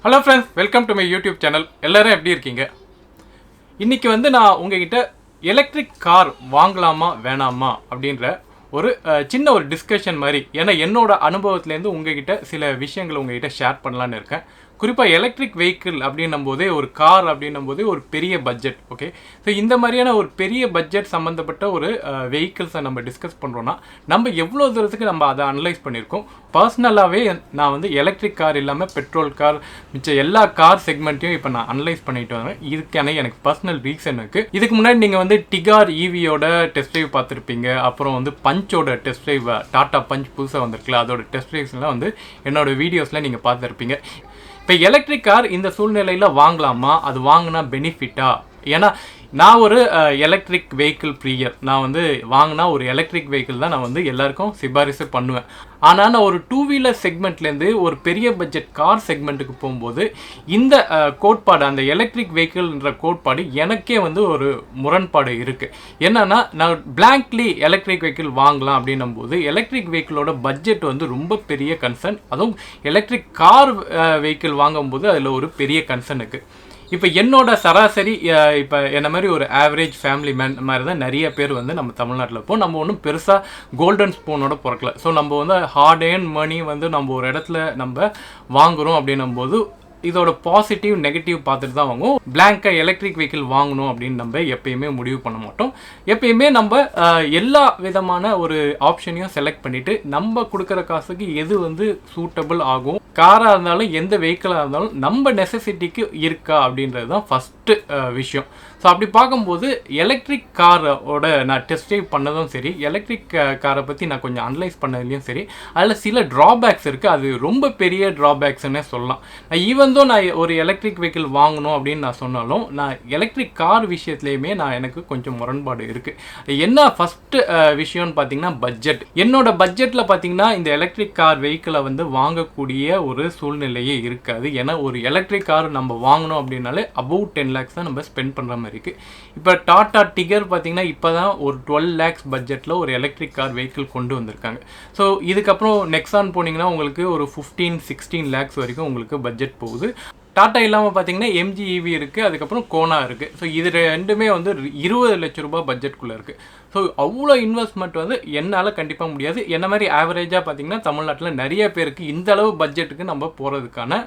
Hello friends, welcome to my YouTube channel. எல்லோரும் எப்படி இருக்கீங்க? இன்றைக்கி நான் உங்ககிட்ட எலக்ட்ரிக் கார் வாங்கலாமா வேணாமா அப்படின்ற ஒரு சின்ன ஒரு டிஸ்கஷன் மாதிரி, ஏன்னா என்னோட அனுபவத்துலேருந்து உங்ககிட்ட சில விஷயங்கள் உங்ககிட்ட ஷேர் பண்ணலான்னு இருக்கேன். குறிப்பாக எலக்ட்ரிக் வெஹிக்கிள் அப்படின்னும் போதே, ஒரு கார் அப்படின்னும் போதே ஒரு பெரிய பட்ஜெட். ஓகே, ஸோ இந்த மாதிரியான ஒரு பெரிய பட்ஜெட் சம்மந்தப்பட்ட ஒரு வெஹிக்கிள்ஸை நம்ம டிஸ்கஸ் பண்ணுறோன்னா, நம்ம எவ்வளோ தூரத்துக்கு நம்ம அதை அனலைஸ் பண்ணியிருக்கோம். பர்சனலாகவே நான் எலக்ட்ரிக் கார் இல்லாமல் பெட்ரோல் கார், மிச்ச எல்லா கார் செக்மெண்ட்டையும் இப்போ நான் அனலைஸ் பண்ணிட்டு வரேன். இதுக்கான எனக்கு பர்சனல் ரீசன் இருக்குது. இதுக்கு முன்னாடி நீங்கள் டிகார் ஈவியோட டெஸ்ட் ட்ரைவ் பார்த்துருப்பீங்க. அப்புறம் பஞ்சோட டெஸ்ட் ட்ரைவ், டாட்டா பஞ்ச் புதுசாக வந்திருக்குல்ல, அதோட டெஸ்ட் ட்ரைவ்ஸ்லாம் என்னோட வீடியோஸில் நீங்கள் பார்த்துருப்பீங்க. இப்போ எலக்ட்ரிக் கார் இந்த சூழ்நிலையில் வாங்கலாமா, அது வாங்கினா பெனிஃபிட்டா? ஏன்னா நான் ஒரு எலக்ட்ரிக் வெஹிக்கிள் ப்ரியர். நான் வாங்கினா ஒரு எலக்ட்ரிக் வெஹிக்கிள் தான் நான் எல்லாருக்கும் சிபாரிசு பண்ணுவேன். ஆனால் நான் ஒரு டூ வீலர் செக்மெண்ட்லேருந்து ஒரு பெரிய பட்ஜெட் கார் செக்மெண்ட்டுக்கு போகும்போது இந்த கோட்பாடு, அந்த எலக்ட்ரிக் வெஹிக்கிள்ன்ற கோட்பாடு எனக்கே ஒரு முரண்பாடு இருக்குது. என்னன்னா, நான் பிளாங்க்லி எலக்ட்ரிக் வெஹிக்கிள் வாங்கலாம் அப்படின்னும் போது எலக்ட்ரிக் வெஹிக்கிளோட பட்ஜெட் ரொம்ப பெரிய கன்சர்ன். அதுவும் எலக்ட்ரிக் கார் வெஹிக்கிள் வாங்கும்போது அதில் ஒரு பெரிய கன்சர்ன் இருக்குது. இப்போ என்னோட சராசரி, இப்போ என்ன மாதிரி ஒரு ஆவரேஜ் ஃபேமிலி மேன் மாதிரி தான் நிறைய பேர் நம்ம தமிழ்நாட்டில் இருப்போம். நம்ம ஒன்றும் பெருசாக கோல்டன் ஸ்பூனோட பிறக்கல. ஸோ நம்ம ஹார்ட் ஏர்ன் மணி நம்ம ஒரு இடத்துல நம்ம வாங்குகிறோம் அப்படின்னும் போது இதோட பாசிட்டிவ் நெகட்டிவ் பார்த்துட்டு தான் வாங்குவோம். பிளாங்காக எலக்ட்ரிக் வெஹிக்கிள் வாங்கணும் அப்படின்னு நம்ம எப்பயுமே முடிவு பண்ண மாட்டோம். எப்பயுமே நம்ம எல்லா விதமான ஒரு ஆப்ஷனையும் செலக்ட் பண்ணிவிட்டு நம்ம கொடுக்குற காசுக்கு எது சூட்டபிள் ஆகும், காராக இருந்தாலும் எந்த வெஹிக்கிளாக இருந்தாலும் நம்ம நெசசிட்டிக்கு இருக்கா அப்படின்றது தான் ஃபஸ்ட்டு விஷயம். ஸோ அப்படி பார்க்கும்போது எலக்ட்ரிக் காரோட நான் டெஸ்ட் ட்ரைவ் பண்ணதும் சரி, எலக்ட்ரிக் காரை பற்றி நான் கொஞ்சம் அனலைஸ் பண்ணதுலேயும் சரி, அதில் சில ட்ராபேக்ஸ் இருக்குது. அது ரொம்ப பெரிய ட்ராபேக்ஸ்ன்னே சொல்லலாம். நான் ஒரு எலக்ட்ரிக் வெஹிக்கிள் வாங்கணும் அப்படின்னு நான் சொன்னாலும், நான் எலக்ட்ரிக் கார் விஷயத்துலையுமே எனக்கு கொஞ்சம் முரண்பாடு இருக்குது. என்ன ஃபஸ்ட்டு விஷயம்னு பார்த்தீங்கன்னா பட்ஜெட். என்னோட பட்ஜெட்டில் பார்த்தீங்கன்னா இந்த எலக்ட்ரிக் கார் வெஹிக்கிளை வாங்கக்கூடிய ஒரு சூழ்நிலையே இருக்காது. ஏன்னா ஒரு எலக்ட்ரிக் கார் நம்ம வாங்கணும் அப்படின்னாலே அபவுட் 10 lakhs தான் நம்ம ஸ்பெண்ட் பண்ணுற மாதிரி இருக்குது. இப்போ டாடா டிகர் பார்த்தீங்கன்னா இப்போ தான் ஒரு 12 lakhs பட்ஜெட்டில் ஒரு எலக்ட்ரிக் கார் வெஹிக்கிள் கொண்டு வந்திருக்காங்க. ஸோ இதுக்கப்புறம் நெக்ஸான் போனீங்கன்னா உங்களுக்கு ஒரு 15-16 lakhs வரைக்கும் உங்களுக்கு பட்ஜெட் போகுது. டாட்டா இல்லாமல் பார்த்தீங்கன்னா எம்ஜி EV இருக்குது, அதுக்கப்புறம் கோனா இருக்குது. ஸோ இது ரெண்டுமே 20 லட்ச ரூபாய் பட்ஜெட்குள்ளே இருக்குது. ஸோ அவ்வளோ இன்வெஸ்ட்மெண்ட் என்னால் கண்டிப்பாக முடியாது. என்ன மாதிரி ஆவரேஜாக பார்த்தீங்கன்னா தமிழ்நாட்டில் நிறைய பேருக்கு இந்த அளவு பட்ஜெட்டுக்கு நம்ம போகிறதுக்கான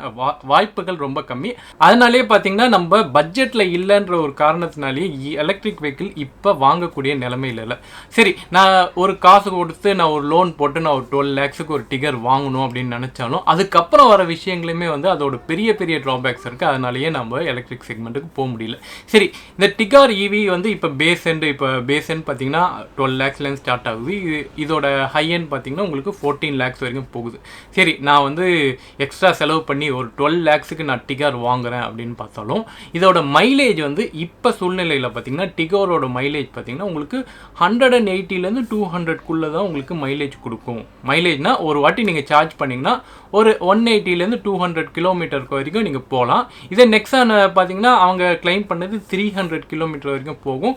வாய்ப்புகள் ரொம்ப கம்மி. அதனாலேயே பார்த்தீங்கன்னா நம்ம பட்ஜெட்டில் இல்லைன்ற ஒரு காரணத்தினாலேயே எலக்ட்ரிக் வெஹிக்கிள் இப்போ வாங்கக்கூடிய நிலைமையில் இல்லை. சரி, நான் ஒரு காசு கொடுத்து நான் ஒரு லோன் போட்டு நான் ஒரு 12 lakhsக்கு ஒரு டிகர் வாங்கணும் அப்படின்னு நினச்சாலும் அதுக்கப்புறம் வர விஷயங்களுமே அதோட பெரிய பெரிய ட்ராபேக்ஸ் இருக்குது. அதனாலேயே நம்ம எலக்ட்ரிக் செக்மெண்ட்டுக்கு போக முடியல. சரி, இந்த டிகார் EV இப்போ பேஸ் எண்ட் பார்த்தீங்கன்னா 12 lakhsலேருந்து ஸ்டார்ட் ஆகுது. இதோட ஹை எண்ட் பார்த்தீங்கன்னா உங்களுக்கு 14 lakhs வரைக்கும் போகுது. சரி, நான் எக்ஸ்ட்ரா செலவு பண்ணி ஒரு 12 lakhsக்கு நான் டிகார் வாங்குறேன் அப்படின்னு பார்த்தாலும் இதோட மைலேஜ் இப்போ சூழ்நிலையில் பார்த்தீங்கன்னா டிகாரோட மைலேஜ் பார்த்தீங்கன்னா உங்களுக்கு 180லேருந்து 200க்குள்ளே தான் உங்களுக்கு மைலேஜ் கொடுக்கும். மைலேஜ்னா ஒரு வாட்டி நீங்கள் சார்ஜ் பண்ணிங்கன்னா ஒரு 180லேருந்து 200 கிலோமீட்டருக்கு வரைக்கும் நீங்கள் போகலாம். இதே நெக்ஸான் பார்த்தீங்கன்னா அவங்க கிளைம் பண்ணது 300 கிலோமீட்டர் வரைக்கும் போகும்.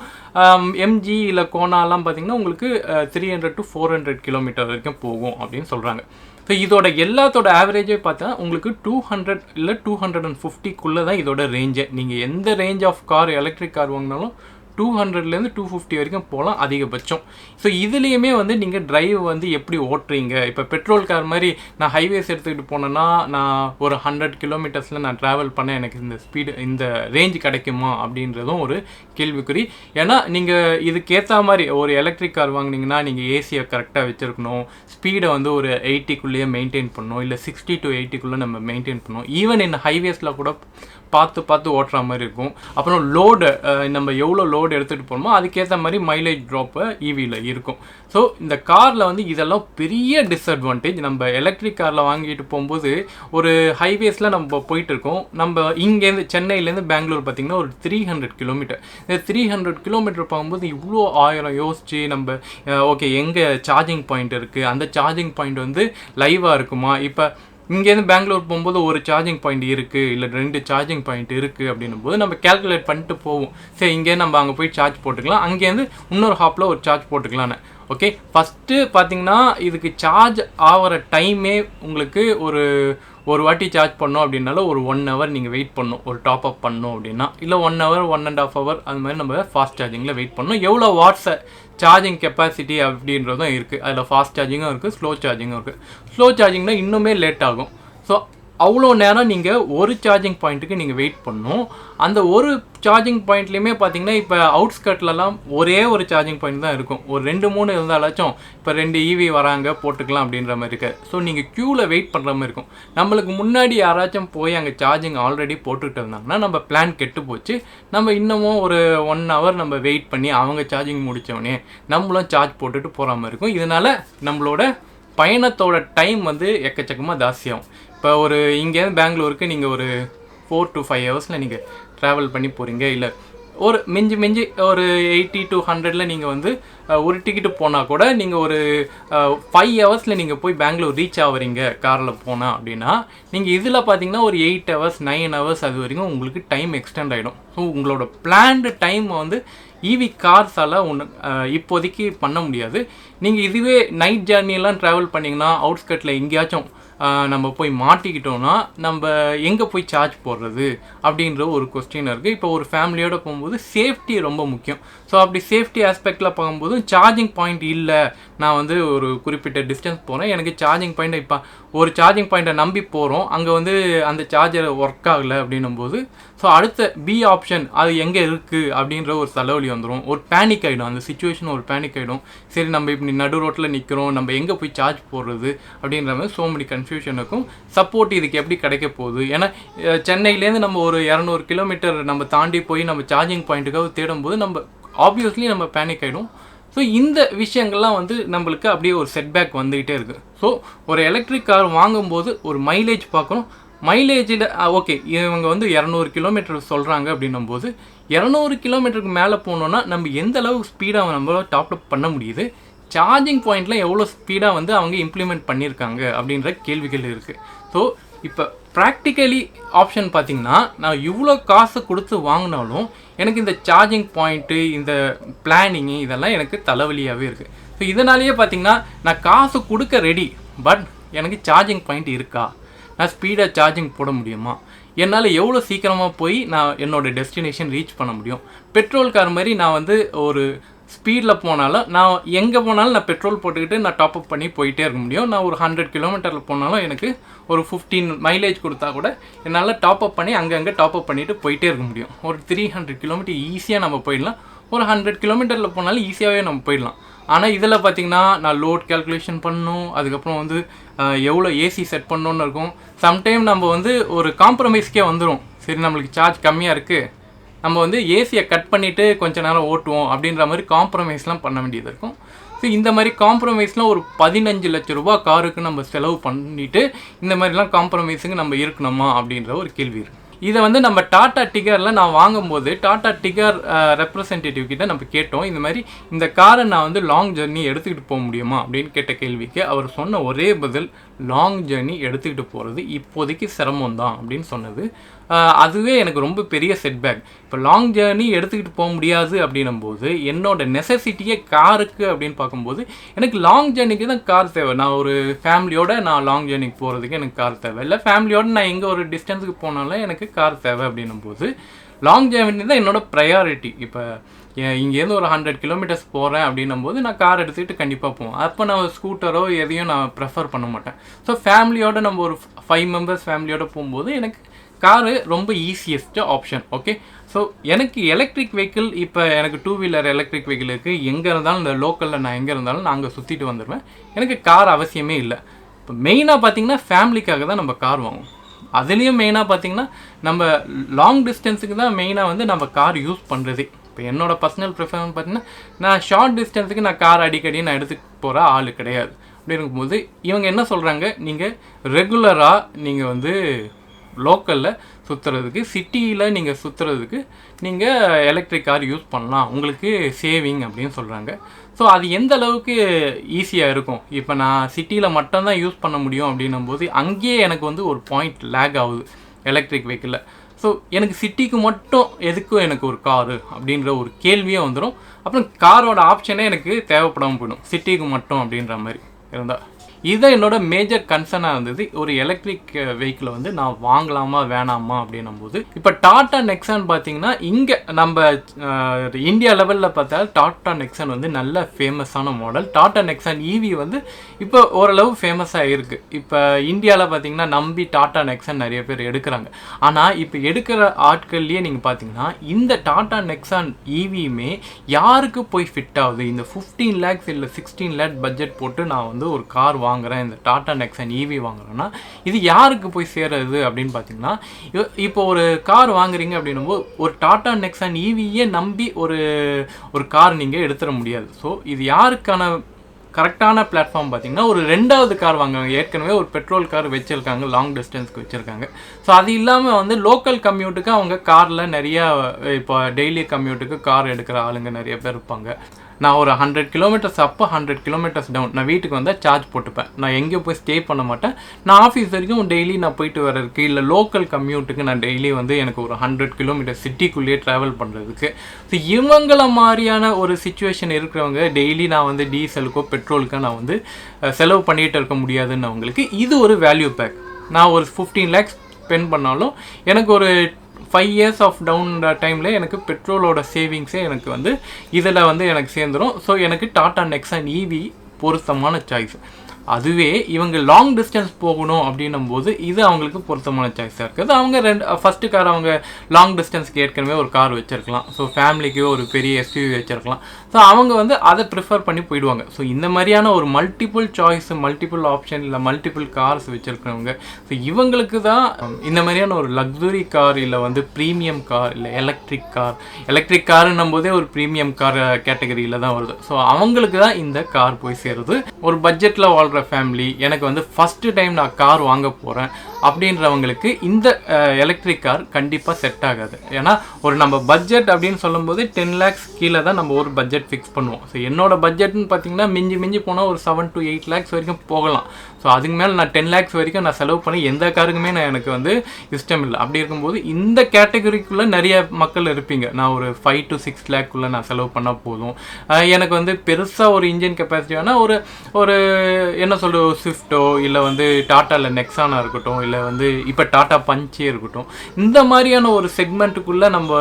எம்ஜி இல்லை கோனாலாம் பார்த்தீங்கன்னா உங்களுக்கு 300 to 400 கிலோமீட்டர் வரைக்கும் போகும் அப்படின்னு சொல்கிறாங்க. ஸோ இதோட எல்லாத்தோட ஆவரேஜே பார்த்தா உங்களுக்கு 200 இல்லை 250க்குள்ளே தான் இதோட ரேஞ்சே. நீங்கள் எந்த range of car electric car வாங்கினாலும் 200லேருந்து 250 வரைக்கும் போகலாம் அதிகபட்சம். ஸோ இதுலேயுமே நீங்கள் டிரைவ் எப்படி ஓட்டுறீங்க. இப்போ பெட்ரோல் கார் மாதிரி நான் ஹைவேஸ் எடுத்துக்கிட்டு போனேன்னா நான் ஒரு 100 கிலோமீட்டர்ஸில் நான் ட்ராவல் பண்ண எனக்கு இந்த ஸ்பீடு, இந்த ரேஞ்ச் கிடைக்குமா அப்படின்றதும் ஒரு கேள்விக்குறி. ஏன்னா நீங்கள் இதுக்கேற்ற மாதிரி ஒரு எலக்ட்ரிக் கார் வாங்கினீங்கன்னா நீங்கள் ஏசியை கரெக்டாக வச்சுருக்கணும், ஸ்பீடை ஒரு 80க்குள்ளேயே மெயின்டைன் பண்ணணும், இல்லை 60 to 80க்குள்ளே நம்ம மெயின்டைன் பண்ணணும். ஈவன் இந்த ஹைவேஸில் கூட பார்த்து ஓட்டுற மாதிரி இருக்கும். அப்புறம் லோடு, நம்ம எவ்வளோ லோடு எடுத்துகிட்டு போகணுமோ அதுக்கேற்ற மாதிரி மைலேஜ் ட்ராப்பு EVயில் இருக்கும். ஸோ இந்த காரில் இதெல்லாம் பெரிய டிஸ்அட்வான்டேஜ். நம்ம எலக்ட்ரிக் காரில் வாங்கிட்டு போகும்போது ஒரு ஹைவேஸில் நம்ம போயிட்டுருக்கோம். நம்ம இங்கேருந்து சென்னையிலேருந்து பெங்களூர் பார்த்திங்கன்னா ஒரு 300 கிலோமீட்டர். இந்த 300 கிலோமீட்டர் போகும்போது இவ்வளோ 1000 யோசித்து நம்ம ஓகே எங்கே சார்ஜிங் பாயிண்ட் இருக்குது, அந்த சார்ஜிங் பாயிண்ட் லைவாக இருக்குமா, இப்போ இங்கேருந்து பெங்களூர் போகும்போது ஒரு சார்ஜிங் பாயிண்ட் இருக்குது இல்லை 2 சார்ஜிங் பாயிண்ட் இருக்குது அப்படின்னும் போது நம்ம கேல்குலேட் பண்ணிட்டு போவோம். சரி, இங்கேருந்து நம்ம அங்கே போய் சார்ஜ் போட்டுக்கலாம், அங்கேருந்து இன்னொரு ஹாப்பில் ஒரு சார்ஜ் போட்டுக்கலான்னு. ஓகே, ஃபஸ்ட்டு பார்த்தீங்கன்னா இதுக்கு சார்ஜ் ஆகிற டைமே உங்களுக்கு ஒரு ஒரு வாட்டி சார்ஜ் பண்ணோம் அப்படின்னாலும் ஒரு 1 ஹவர் நீங்கள் வெயிட் பண்ணணும் ஒரு டாப் அப் பண்ணணும் அப்படின்னா, இல்லை 1 ஹவர் 1.5 ஹவர் அது மாதிரி நம்ம ஃபாஸ்ட் சார்ஜிங்கில் வெயிட் பண்ணணும். எவ்வளோ வாட்ஸை சார்ஜிங் கெப்பாசிட்டி அப்படின்றதும் இருக்குது. அதில் ஃபாஸ்ட் சார்ஜிங்கும் இருக்குது, ஸ்லோ சார்ஜிங்கும் இருக்குது. ஸ்லோ சார்ஜிங்னா இன்னுமே லேட் ஆகும். ஸோ அவ்வளோ நேரம் நீங்கள் ஒரு சார்ஜிங் பாயிண்ட்டுக்கு நீங்கள் வெயிட் பண்ணணும். அந்த ஒரு சார்ஜிங் பாயிண்ட்லேயுமே பார்த்தீங்கன்னா இப்போ அவுட்ஸ்கட்லலாம் ஒரே ஒரு சார்ஜிங் பாயிண்ட் தான் இருக்கும். ஒரு 2-3 இருந்தாலாச்சும் இப்போ 2 EV வராங்க போட்டுக்கலாம் அப்படின்ற மாதிரி இருக்குது. ஸோ நீங்கள் க்யூவில் வெயிட் பண்ணுற மாதிரி இருக்கும். நம்மளுக்கு முன்னாடி யாராச்சும் போய் அங்கே சார்ஜிங் ஆல்ரெடி போட்டுக்கிட்டு இருந்தாங்கன்னா நம்ம பிளான் கெட்டு போச்சு. நம்ம இன்னமும் ஒரு 1 ஹவர் நம்ம வெயிட் பண்ணி அவங்க சார்ஜிங் முடித்தோடனே நம்மளும் சார்ஜ் போட்டுட்டு போகிற மாதிரி இருக்கும். இதனால் நம்மளோட பயணத்தோட டைம் வந்து எக்கச்சக்கமாக ஜாஸ்தியாகும். இப்போ ஒரு இங்கேருந்து பெங்களூருக்கு நீங்கள் ஒரு 4 to 5 ஹவர்ஸில் நீங்கள் ட்ராவல் பண்ணி போகிறீங்க. இல்லை ஒரு மிஞ்சி ஒரு 80 to 100ல் நீங்கள் வந்து ஒரு டிக்கெட்டு போனால் கூட நீங்கள் ஒரு 5 ஹவர்ஸில் நீங்கள் போய் பெங்களூர் ரீச் ஆகுறீங்க காரில் போனால் அப்படின்னா, நீங்கள் இதில் பார்த்தீங்கன்னா ஒரு 8 ஹவர்ஸ் 9 ஹவர்ஸ் அது வரைக்கும் உங்களுக்கு டைம் எக்ஸ்டெண்ட் ஆகிடும். ஸோ உங்களோட பிளான்டு டைம் வந்து இவி கார்ஸால் இப்போதைக்கு பண்ண முடியாது. நீங்கள் இதுவே நைட் ஜர்னியெல்லாம் ட்ராவல் பண்ணிங்கன்னா அவுட்ஸ்கட்டில் எங்கேயாச்சும் நம்ம போய் மாட்டிக்கிட்டோன்னா நம்ம எங்கே போய் சார்ஜ் போடுறது அப்படின்ற ஒரு கொஸ்டின் இருக்குது. இப்போ ஒரு ஃபேமிலியோடு போகும்போது சேஃப்டி ரொம்ப முக்கியம். ஸோ அப்படி சேஃப்டி ஆஸ்பெக்டில் பார்க்கும்போது சார்ஜிங் பாயிண்ட் இல்லை, நான் வந்து ஒரு குறிப்பிட்ட டிஸ்டன்ஸ் போகிறேன், எனக்கு சார்ஜிங் பாயிண்ட் இப்போ ஒரு சார்ஜிங் பாயிண்ட்டை நம்பி போகிறோம், அங்கே வந்து அந்த சார்ஜர் ஒர்க் ஆகலை அப்படின்னும்போது ஸோ அடுத்த பி ஆப்ஷன் அது எங்கே இருக்குது அப்படின்ற ஒரு தலைவலி வந்துடும். ஒரு பேனிக் ஆகிடும், அந்த சிச்சுவேஷன் ஒரு பேனிக் ஆகிடும். சரி நம்ம இப்படி நடு ரோட்டில் நிற்கிறோம், நம்ம எங்கே போய் சார்ஜ் போடுறது அப்படின்ற மாதிரி ஸோ மெனி கன்ஃபியூஷன் இருக்கும். சப்போர்ட் இதுக்கு எப்படி கிடைக்க போகுது? ஏன்னா சென்னையிலேருந்து நம்ம ஒரு 200 கிலோமீட்டர் நம்ம தாண்டி போய் நம்ம சார்ஜிங் பாயிண்ட்டுக்காக தேடும்போது நம்ம ஆப்வியஸ்லி நம்ம பேனிக் ஆகிடும். ஸோ இந்த விஷயங்கள்லாம் வந்து நம்மளுக்கு அப்படியே ஒரு செட்பேக் வந்துக்கிட்டே இருக்குது. ஸோ ஒரு எலக்ட்ரிக் கார் வாங்கும்போது ஒரு மைலேஜ் பார்க்கணும். மைலேஜில் ஓகே இவங்க வந்து 200 கிலோமீட்டர் சொல்கிறாங்க அப்படின்னும்போது 200 கிலோமீட்டருக்கு மேலே போனோன்னா நம்ம எந்த அளவுக்கு ஸ்பீடாக நம்மளால டாப்அப் பண்ண முடியுது, சார்ஜிங் பாயிண்டில் எவ்வளோ ஸ்பீடாக வந்து அவங்க இம்ப்ளிமெண்ட் பண்ணியிருக்காங்க அப்படின்ற கேள்விகள் இருக்குது. ஸோ இப்போ ப்ராக்டிக்கலி ஆப்ஷன் பார்த்திங்கன்னா நான் இவ்வளோ காசு கொடுத்து வாங்கினாலும் எனக்கு இந்த சார்ஜிங் பாயிண்ட்டு இந்த பிளானிங்கு இதெல்லாம் எனக்கு தலைவலியாகவே இருக்குது. ஸோ இதனாலேயே பார்த்திங்கன்னா நான் காசு கொடுக்க ரெடி, பட் எனக்கு சார்ஜிங் பாயிண்ட் இருக்கா, நான் ஸ்பீடாக சார்ஜிங் போட முடியுமா, என்னால் எவ்வளோ சீக்கிரமாக போய் நான் என்னோடய டெஸ்டினேஷன் ரீச் பண்ண முடியும். பெட்ரோல் கார் மாதிரி நான் வந்து ஒரு ஸ்பீடில் போனாலும் நான் எங்கே போனாலும் நான் பெட்ரோல் போட்டுக்கிட்டு நான் டாப்அப் பண்ணி போயிட்டே இருக்க முடியும். நான் ஒரு 100 கிலோமீட்டரில் போனாலும் எனக்கு ஒரு 15 மைலேஜ் கொடுத்தா கூட என்னால் டாப்அப் பண்ணி அங்கங்கே டாப்அப் பண்ணிவிட்டு போயிட்டே இருக்க முடியும். ஒரு 300 கிலோமீட்டர் ஈஸியாக நம்ம போயிடலாம். ஒரு 100 கிலோமீட்டரில் போனாலும் ஈஸியாகவே நம்ம போயிடலாம். ஆனால் இதில் பார்த்திங்கன்னா நான் லோட் கேல்குலேஷன் பண்ணணும், அதுக்கப்புறம் வந்து எவ்வளோ ஏசி செட் பண்ணணுன்னு இருக்கும். சம்டைம் நம்ம வந்து ஒரு காம்ப்ரமைஸ்க்கே வந்துடும். சரி நம்மளுக்கு சார்ஜ் கம்மியாக இருக்குது, நம்ம வந்து ஏசியை கட் பண்ணிவிட்டு கொஞ்சம் நேரம் ஓட்டுவோம் அப்படின்ற மாதிரி காம்ப்ரமைஸ்லாம் பண்ண வேண்டியது இருக்கும். ஸோ இந்த மாதிரி காம்ப்ரமைஸ்லாம் ஒரு 15 லட்ச ரூபா காருக்கு நம்ம செலவு பண்ணிவிட்டு இந்த மாதிரிலாம் காம்ப்ரமைஸுக்கு நம்ம இருக்கணுமா அப்படின்ற ஒரு கேள்வி இருக்குது. இதை வந்து நம்ம டாடா டிகரில் நான் வாங்கும்போது டாடா டிகர் ரெப்ரசன்டேட்டிவ் கிட்ட நம்ம கேட்டோம், இந்த மாதிரி இந்த காரை நான் வந்து லாங் ஜர்னி எடுத்துக்கிட்டு போக முடியுமா அப்படின்னு கேட்ட கேள்விக்கு அவர் சொன்ன ஒரே பதில், லாங் ஜர்னி எடுத்துக்கிட்டு போகிறது இப்போதைக்கு சிரமம் தான் அப்படின்னு சொன்னது. அதுவே எனக்கு ரொம்ப பெரிய செட்பேக். இப்போ லாங் ஜேர்னி எடுத்துக்கிட்டு போக முடியாது அப்படின்னும்போது என்னோட நெசசிட்டியே காருக்கு அப்படின்னு பார்க்கும்போது எனக்கு லாங் ஜேர்னிக்கு தான் கார் தேவை. நான் ஒரு ஃபேமிலியோட நான் லாங் ஜேர்னிக்கு போகிறதுக்கு எனக்கு கார் தேவை, இல்லை ஃபேமிலியோடு நான் எங்கே ஒரு டிஸ்டன்ஸுக்கு போனாலும் எனக்கு கார் தேவை அப்படின்னும்போது லாங் ஜேர்னி தான் என்னோட ப்ரையாரிட்டி. இப்போ இங்கேருந்து ஒரு 100 கிலோமீட்டர்ஸ் போகிறேன் அப்படின்னும்போது நான் கார் எடுத்துக்கிட்டு கண்டிப்பாக போவேன். அப்போ நான் ஸ்கூட்டரோ எதையும் நான் ப்ரெஃபர் பண்ண மாட்டேன். ஸோ ஃபேமிலியோடு நம்ம ஒரு 5 மெம்பர்ஸ் ஃபேமிலியோடு போகும்போது எனக்கு காரு ரொம்ப ஈஸியஸ்ட் ஆப்ஷன். ஓகே, ஸோ எனக்கு எலக்ட்ரிக் வெஹிக்கிள் இப்போ எனக்கு 2 வீலர் எலக்ட்ரிக் வெஹிக்கிள் இருக்குது. எங்கே இருந்தாலும் இந்த லோக்கலில் நான் எங்கே இருந்தாலும் நான் அங்கே சுற்றிட்டு வந்துடுவேன். எனக்கு கார் அவசியமே இல்லை. இப்போ மெயினாக பார்த்திங்கன்னா ஃபேமிலிக்காக தான் நம்ம கார் வாங்குவோம். அதுலேயும் மெயினாக பார்த்திங்கன்னா நம்ம லாங் டிஸ்டன்ஸுக்கு தான் மெயினாக வந்து நம்ம கார் யூஸ் பண்ணுறதே. இப்போ என்னோட பர்சனல் ப்ரிஃபரன்ஸ் பார்த்திங்கன்னா நான் ஷார்ட் டிஸ்டன்ஸுக்கு நான் கார் அடிக்கடி நான் எடுத்துகிட்டு போகிற ஆள் கிடையாது. அப்படி இருக்கும்போது இவங்க என்ன சொல்கிறாங்க, நீங்கள் ரெகுலராக நீங்கள் வந்து லோக்கலில் சுற்றுறதுக்கு சிட்டியில் நீங்கள் சுற்றுறதுக்கு நீங்கள் எலக்ட்ரிக் கார் யூஸ் பண்ணலாம், உங்களுக்கு சேவிங் அப்படின்னு சொல்கிறாங்க. ஸோ அது எந்த அளவுக்கு ஈஸியாக இருக்கும். இப்போ நான் சிட்டியில் மட்டும்தான் யூஸ் பண்ண முடியும் அப்படின்னும்போது அங்கேயே எனக்கு வந்து ஒரு பாயிண்ட் லேக் ஆகுது எலக்ட்ரிக் வெஹிக்கிளில். ஸோ எனக்கு சிட்டிக்கு மட்டும் எதுக்கும் எனக்கு ஒரு காரு அப்படின்ற ஒரு கேள்வியே வந்துடும். அப்புறம் காரோட ஆப்ஷனே எனக்கு தேவைப்படாமல் போயிடும் சிட்டிக்கு மட்டும் அப்படின்ற மாதிரி இருந்தால். இதை என்னோட மேஜர் கன்சர்னாக இருந்தது. ஒரு எலக்ட்ரிக் வெஹிக்கிளை வந்து நான் வாங்கலாமா வேணாமா அப்படின்னும் போது, இப்போ டாடா நெக்ஸான் பார்த்தீங்கன்னா இங்கே நம்ம இந்தியா லெவலில் பார்த்தா டாடா நெக்ஸான் வந்து நல்ல ஃபேமஸான மாடல். டாடா நெக்ஸான் இவி வந்து இப்போ ஓரளவு ஃபேமஸாக இருக்குது. இப்போ இந்தியாவில் பார்த்தீங்கன்னா நம்பி டாடா நெக்ஸான் நிறைய பேர் எடுக்கிறாங்க. ஆனால் இப்போ எடுக்கிற ஆட்கள்லேயே நீங்கள் பார்த்தீங்கன்னா இந்த டாடா நெக்ஸான் இவியுமே யாருக்கு போய் ஃபிட் ஆகுது? இந்த 15 lakhs இல்லை 16 lakh பட்ஜெட் போட்டு நான் வந்து ஒரு கார் வாங்குறேன், இந்த டாடா நெக்ஸான் இவி வாங்குறேன்னா இது யாருக்கு போய் சேருது அப்படின்னு பார்த்தீங்கன்னா, இப்போ ஒரு கார் வாங்குறீங்க அப்படின்னும்போது ஒரு டாடா நெக்ஸான் இவியே நம்பி ஒரு கார் நீங்கள் எடுத்துட முடியாது. ஸோ இது யாருக்கான கரெக்டான பிளாட்ஃபார்ம் பார்த்தீங்கன்னா, ஒரு 2வது கார் வாங்குவாங்க. ஏற்கனவே ஒரு பெட்ரோல் கார் வச்சுருக்காங்க, லாங் டிஸ்டன்ஸ்க்கு வச்சுருக்காங்க. ஸோ அது இல்லாமல் வந்து லோக்கல் கம்யூட்டுக்கு அவங்க காரில் நிறையா இப்போ டெய்லி கம்யூட்டுக்கு கார் எடுக்கிற ஆளுங்க நிறைய பேர் இருப்பாங்க. நான் ஒரு 100 kilometers அப் 100 kilometers டவுன் நான் வீட்டுக்கு வந்தால் சார்ஜ் போட்டுப்பேன். நான் எங்கேயும் போய் ஸ்டே பண்ண மாட்டேன். நான் ஆஃபீஸ் வரைக்கும் டெய்லி நான் போயிட்டு வர்றதுக்கு இல்லை லோக்கல் கம்யூட்டுக்கு நான் டெய்லி வந்து எனக்கு ஒரு 100 kilometers சிட்டிக்குள்ளேயே ட்ராவல் பண்ணுறதுக்கு. ஸோ இவங்கள மாதிரியான ஒரு சிச்சுவேஷன் இருக்கிறவங்க டெய்லி நான் வந்து டீசலுக்கோ பெட்ரோலுக்கோ நான் வந்து செலவு பண்ணிகிட்டு இருக்க முடியாதுன்னு அவங்களுக்கு இது ஒரு வேல்யூ பேக். நான் ஒரு 15 lakhs ஸ்பெண்ட் பண்ணாலும் எனக்கு ஒரு 5 years ஆஃப் டவுன் டைமில் எனக்கு பெட்ரோலோட சேவிங்ஸே எனக்கு வந்து இதில் வந்து எனக்கு சேர்ந்துடும். ஸோ எனக்கு டாடா நெக்ஸான் இவி பொருத்தமான சாய்ஸ். அதுவே இவங்க லாங் டிஸ்டன்ஸ் போகணும் அப்படின்னும் போது இது அவங்களுக்கு பொருத்தமான சாய்ஸாக இருக்குது. அவங்க ஃபஸ்ட்டு கார் அவங்க லாங் டிஸ்டன்ஸ்க்கு ஏற்கனவே ஒரு கார் வச்சுருக்கலாம். ஸோ ஃபேமிலிக்கு ஒரு பெரிய எஸ்யூவி வச்சுருக்கலாம். ஸோ அவங்க வந்து அதை ப்ரிஃபர் பண்ணி போயிடுவாங்க. ஸோ இந்த மாதிரியான ஒரு மல்டிபிள் சாய்ஸ், மல்டிபிள் ஆப்ஷன் இல்லை மல்டிபிள் கார்ஸ் வச்சுருக்கிறவங்க, ஸோ இவங்களுக்கு தான் இந்த மாதிரியான ஒரு லக்ஸுரி கார் இல்லை வந்து ப்ரீமியம் கார் இல்லை எலக்ட்ரிக் காருன்னும் போதே ஒரு ப்ரீமியம் கார் கேட்டகரியில் தான் வருது. ஸோ அவங்களுக்கு தான் இந்த கார் போய் சேருது. ஒரு பட்ஜெட்டில் வாழ்கிற ஃபேமிலி, எனக்கு வந்து ஃபஸ்ட்டு டைம் நான் கார் வாங்க போகிறேன் அப்படின்றவங்களுக்கு இந்த எலக்ட்ரிக் கார் கண்டிப்பாக செட் ஆகாது. ஏன்னா ஒரு நம்ம பட்ஜெட் அப்படின்னு சொல்லும்போது 10 lakhs கீழே தான் நம்ம ஒரு பட்ஜெட் ஃபிக்ஸ் பண்ணுவோம். ஸோ என்னோட பட்ஜெட்னு பார்த்தீங்கன்னா மிஞ்சி போனால் ஒரு 7 to 8 lakhs வரைக்கும் போகலாம். ஸோ அதுக்கு மேலே நான் 10 lakhs வரைக்கும் நான் செலவு பண்ணி எந்த காருக்குமே எனக்கு வந்து இஷ்டம் இல்லை. அப்படி இருக்கும்போது இந்த கேட்டகரிக்குள்ளே நிறைய மக்கள் இருப்பீங்க. நான் ஒரு 5 to 6 lakh நான் செலவு பண்ணால் போதும், எனக்கு வந்து பெருசாக ஒரு இன்ஜின் கெப்பாசிட்டி வேணால் ஒரு என்ன சொல்கிறது ஸ்விஃப்ட்டோ இல்லை வந்து டாட்டாவில் நெக்ஸானாக இருக்கட்டும் இல்லை வந்து இப்போ டாட்டா பஞ்சே இருக்கட்டும், இந்த மாதிரியான ஒரு செக்மெண்ட்டுக்குள்ளே நம்ம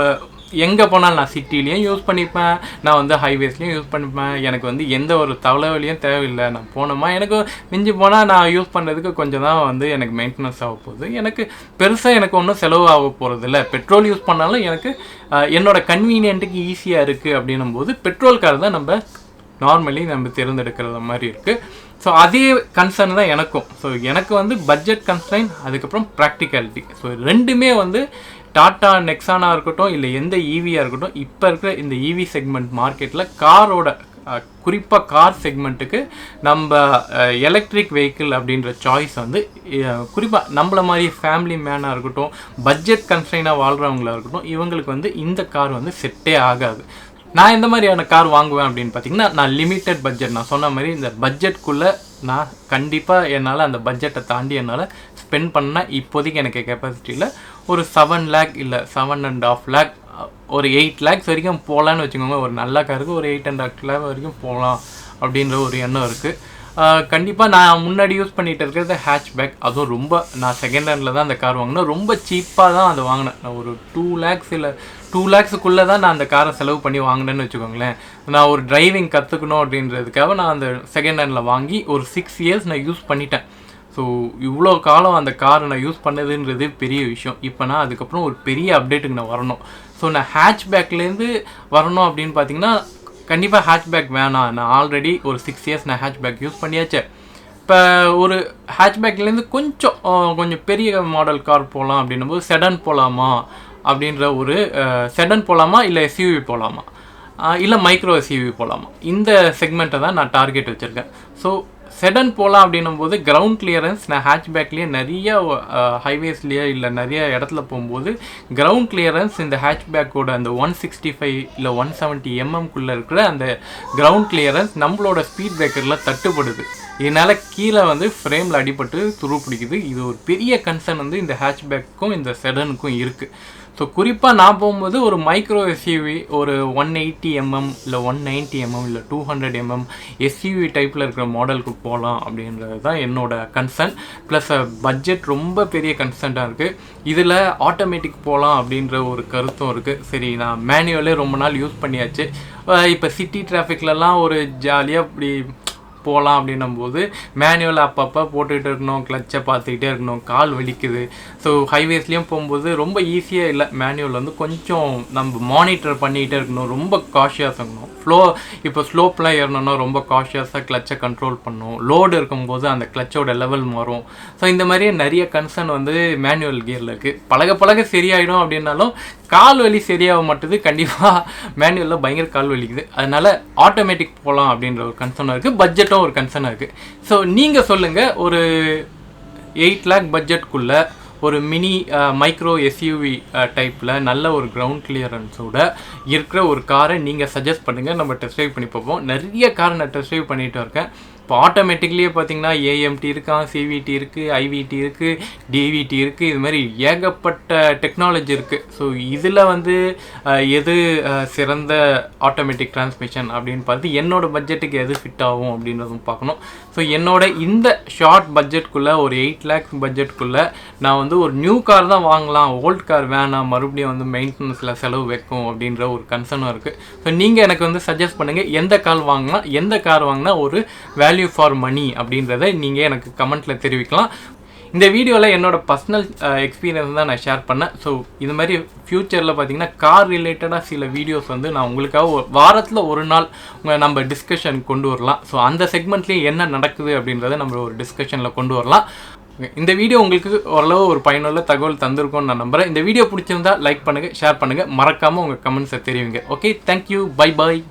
எங்கே போனாலும் நான் சிட்டிலையும் யூஸ் பண்ணிப்பேன், நான் வந்து ஹைவேஸ்லையும் யூஸ் பண்ணிப்பேன். எனக்கு வந்து எந்த ஒரு தலைவலியும் தேவையில்லை. நான் போனோமா எனக்கு மிஞ்சி போனால் நான் யூஸ் பண்ணுறதுக்கு கொஞ்சம் தான் வந்து எனக்கு மெயின்டெனன்ஸ் ஆக போகுது. எனக்கு பெருசாக எனக்கு ஒன்றும் செலவு ஆக போகிறது இல்லை. பெட்ரோல் யூஸ் பண்ணாலும் எனக்கு என்னோட கன்வீனியன்ட்டுக்கு ஈஸியாக இருக்குது அப்படின்னும் போது பெட்ரோல் கார் தான் நம்ம நார்மலி நம்ம தேர்ந்தெடுக்கிற மாதிரி இருக்குது. ஸோ அதே கன்சர்ன் தான் எனக்கும். ஸோ எனக்கு வந்து பட்ஜெட் கன்ஸ்ட்ரைன், அதுக்கப்புறம் ப்ராக்டிகாலிட்டி. ஸோ ரெண்டுமே வந்து டாட்டா நெக்ஸானாக இருக்கட்டும் இல்லை எந்த ஈவியாக இருக்கட்டும், இப்போ இருக்கிற இந்த ஈவி செக்மெண்ட் மார்க்கெட்டில் காரோட குறிப்பாக கார் செக்மெண்ட்டுக்கு நம்ம எலக்ட்ரிக் வெஹிக்கிள் அப்படின்ற சாய்ஸ் வந்து குறிப்பாக நம்மள மாதிரி ஃபேமிலி மேனாக இருக்கட்டும், பட்ஜெட் கன்ஸ்ட்ரைனாக வாழ்கிறவங்களா இருக்கட்டும், இவங்களுக்கு வந்து இந்த கார் வந்து செட்டே ஆகாது. நான் எந்த மாதிரியான கார் வாங்குவேன் அப்படின்னு பார்த்தீங்கன்னா, நான் லிமிட்டட் பட்ஜெட், நான் சொன்ன மாதிரி இந்த பட்ஜெட்குள்ளே நான் கண்டிப்பாக என்னால் அந்த பட்ஜெட்டை தாண்டி என்னால் ஸ்பெண்ட் பண்ண இப்போதைக்கு எனக்கு கெப்பாசிட்டியில் ஒரு 7 lakh இல்லை 7.5 lakh ஒரு 8 lakhs வரைக்கும் போகலான்னு வச்சுக்கோங்க. ஒரு நல்ல காருக்கு ஒரு 8.5 lakh வரைக்கும் போகலாம் அப்படின்ற ஒரு எண்ணம் இருக்குது. கண்டிப்பாக நான் முன்னாடி யூஸ் பண்ணிகிட்டு இருக்கிறது ஹேட்ச்பேக். அதுவும் ரொம்ப நான் செகண்ட் ஹேண்டில் தான் அந்த கார் வாங்கினேன். ரொம்ப சீப்பாக தான் அதை வாங்கினேன். நான் ஒரு 2 lakhs இல்லை 2 lakhsக்குள்ளே தான் நான் அந்த காரை செலவு பண்ணி வாங்கினேன்னு வச்சுக்கோங்களேன். நான் ஒரு டிரைவிங் கற்றுக்கணும் அப்படின்றதுக்காக நான் அந்த செகண்ட் ஹேண்டில் வாங்கி ஒரு 6 years நான் யூஸ் பண்ணிட்டேன். ஸோ இவ்வளோ காலம் அந்த காரை நான் யூஸ் பண்ணதுன்றது பெரிய விஷயம். இப்போ நான் அதுக்கப்புறம் ஒரு பெரிய அப்டேட்டுக்கு நான் வரணும். ஸோ நான் ஹேட்ச்பேக்லேருந்து வரணும் அப்படின்னு பார்த்தீங்கன்னா கண்டிப்பாக ஹேட்ச்பேக் வேணாம். நான் ஆல்ரெடி ஒரு 6 years நான் ஹேட்ச்பேக் யூஸ் பண்ணியாச்சு. இப்போ ஒரு ஹேட்ச்பேக்லேருந்து கொஞ்சம் பெரிய மாடல் கார் போகலாம் அப்படின்னும் போது செடன் போகலாமா அப்படின்ற ஒரு செடன் போகலாமா இல்லை எஸ்யூவி போகலாமா இல்லை மைக்ரோ எஸ்யூவி போகலாமா, இந்த செக்மெண்ட்டை தான் நான் டார்கெட் வச்சுருக்கேன். ஸோ செடன் போகலாம் அப்படின்னும் போது கிரவுண்ட் கிளியரன்ஸ் நான் ஹேட்ச்பேக்லேயே நிறைய ஹைவேஸ்லேயே இல்லை நிறைய இடத்துல போகும்போது கிரவுண்ட் கிளியரன்ஸ் இந்த ஹேட்ச்பேக்கோட அந்த 165 இல்லை 170 mmக்குள்ளே இருக்கிற அந்த கிரவுண்ட் கிளியரன்ஸ் நம்மளோட ஸ்பீட் பிரேக்கரில் தட்டுப்படுது. இதனால் கீழே வந்து ஃப்ரேமில் அடிபட்டு துரு பிடிக்குது. இது ஒரு பெரிய கன்சர்ன் வந்து இந்த ஹேட்ச்பேக்கும் இந்த செடனுக்கும் இருக்குது. ஸோ குறிப்பாக நான் போகும்போது ஒரு மைக்ரோ எஸ்யூவி ஒரு 180mm இல்லை 190mm இல்லை 200mm எஸ்யூவி டைப்பில் இருக்கிற மாடலுக்கு போகலாம் அப்படின்றது தான் என்னோட கன்சர்ன். ப்ளஸ் பட்ஜெட் ரொம்ப பெரிய கன்சர்ன்டாக இருக்குது. இதில் ஆட்டோமேட்டிக் போகலாம் அப்படின்ற ஒரு கருத்தும் இருக்குது. சரி, நான் மேனுவலே ரொம்ப நாள் யூஸ் பண்ணியாச்சு. இப்போ சிட்டி டிராஃபிக்லலாம் ஒரு ஜாலியாக இப்படி போகலாம் அப்படின்னும்போது மேனுவல் அப்பப்போ போட்டுக்கிட்டு இருக்கணும், கிளச்சை பார்த்துக்கிட்டே இருக்கணும், கால் வலிக்குது. ஸோ ஹைவேஸ்லேயும் போகும்போது ரொம்ப ஈஸியாக இல்லை. மேனுவல் வந்து கொஞ்சம் நம்ம மானிட்டர் பண்ணிக்கிட்டே இருக்கணும், ரொம்ப காஷியஸாக இருக்கணும். இப்போ ஸ்லோப்லாம் ஏறணும்னா ரொம்ப காஷியஸாக கிளச்சை கண்ட்ரோல் பண்ணணும். லோடு இருக்கும்போது அந்த கிளச்சோட லெவல் மாறும். ஸோ இந்த மாதிரியே நிறைய கன்சர்ன் வந்து மேனுவல் கியரில் இருக்குது. பழக சரியாயிடும் அப்படின்னாலும் கால் வலி சரியாக மாட்டுது. கண்டிப்பாக மேனுவலில் பயங்கர கால் வலிக்குது. அதனால் ஆட்டோமேட்டிக் போகலாம் அப்படின்ற ஒரு கன்சர்னாக இருக்குது. பட்ஜெட்டும் ஒரு கன்சர்னாக இருக்குது. ஸோ நீங்கள் சொல்லுங்கள், ஒரு 8 lakh பட்ஜெட்குள்ளே ஒரு மினி மைக்ரோ எஸ்யூவி டைப்பில் நல்ல ஒரு கிரவுண்ட் கிளியரன்ஸோட இருக்கிற ஒரு காரை நீங்கள் சஜஸ்ட் பண்ணுங்கள். நம்ம டெஸ்ட் ட்ரைவ் பண்ணி பார்ப்போம். நிறைய காரை நான் டெஸ்ட் ட்ரைவ் பண்ணிகிட்டு இருக்கேன். இப்போ ஆட்டோமேட்டிக்லேயே பார்த்தீங்கன்னா ஏஎம்டி இருக்கான், சிவிடி இருக்குது, ஐவிடி இருக்குது, டிவிடி இருக்குது. இது மாதிரி ஏகப்பட்ட டெக்னாலஜி இருக்குது. ஸோ இதில் வந்து எது சிறந்த ஆட்டோமேட்டிக் டிரான்ஸ்மிஷன் அப்படின்னு பார்த்து என்னோடய பட்ஜெட்டுக்கு எது ஃபிட் ஆகும் அப்படின்றதும் பார்க்கணும். ஸோ என்னோட இந்த ஷார்ட் பட்ஜெட்குள்ளே ஒரு 8 lakhs பட்ஜெட்குள்ளே நான் வந்து ஒரு நியூ கார் தான் வாங்கலாம், ஓல்ட் கார் வேணாம், மறுபடியும் வந்து மெயின்டெனன்ஸில் செலவு வைக்கும் அப்படின்ற ஒரு கன்சர்னும் இருக்குது. ஸோ நீங்கள் எனக்கு வந்து சஜஸ்ட் பண்ணுங்கள், எந்த கார் வாங்கினா ஒரு வேல்யூ ஃபார் மணி அப்படின்றத நீங்கள் எனக்கு கமெண்ட்டில் தெரிவிக்கலாம். இந்த வீடியோவில் என்னோடய பர்சனல் எக்ஸ்பீரியன்ஸ் தான் நான் ஷேர் பண்ணேன். ஸோ இது மாதிரி ஃப்யூச்சரில் பார்த்தீங்கன்னா கார் ரிலேட்டடாக சில வீடியோஸ் வந்து நான் உங்களுக்காக வாரத்தில் ஒரு நாள் நம்ம டிஸ்கஷன் கொண்டு வரலாம். ஸோ அந்த செக்மெண்ட்லேயே என்ன நடக்குது அப்படின்றத நம்ம ஒரு டிஸ்கஷனில் கொண்டு வரலாம். இந்த வீடியோ உங்களுக்கு ஓரளவு ஒரு பயனுள்ள தகவல் தந்திருக்கும்னு நான் நம்புகிறேன். இந்த வீடியோ பிடிச்சிருந்தா லைக் பண்ணுங்கள், ஷேர் பண்ணுங்கள், மறக்காமல் உங்கள் கமெண்ட்ஸை தெரிவிங்க. Okay, thank you, bye bye.